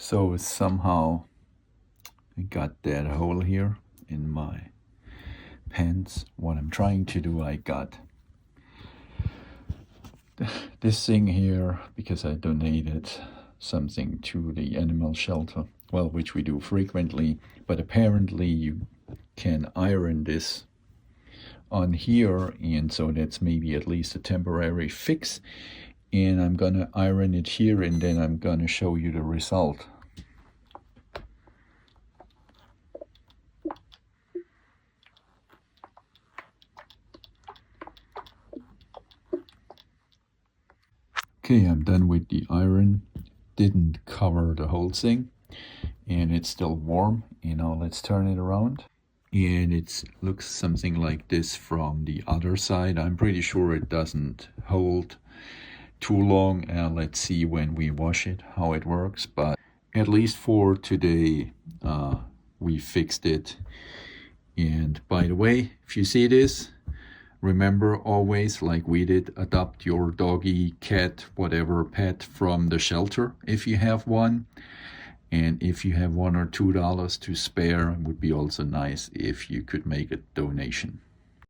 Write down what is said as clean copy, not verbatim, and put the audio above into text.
So somehow I got that hole here in my pants. What I'm trying to do, I got this thing here because I donated something to the animal shelter, well, which we do frequently, but apparently you can iron this on here, and so that's maybe at least a temporary fix. And I'm gonna iron it here, and then I'm gonna show you the result. Okay, I'm done with the iron. Didn't cover the whole thing, and it's still warm. Now let's turn it around. And it looks something like this from the other side. I'm pretty sure it doesn't hold too long. Let's see when we wash it how it works, but at least for today we fixed it. And by the way, if you see this, remember always, like we did, adopt your doggy, cat, whatever pet from the shelter if you have one. And if you have $1 or $2 to spare, it would be also nice if you could make a donation.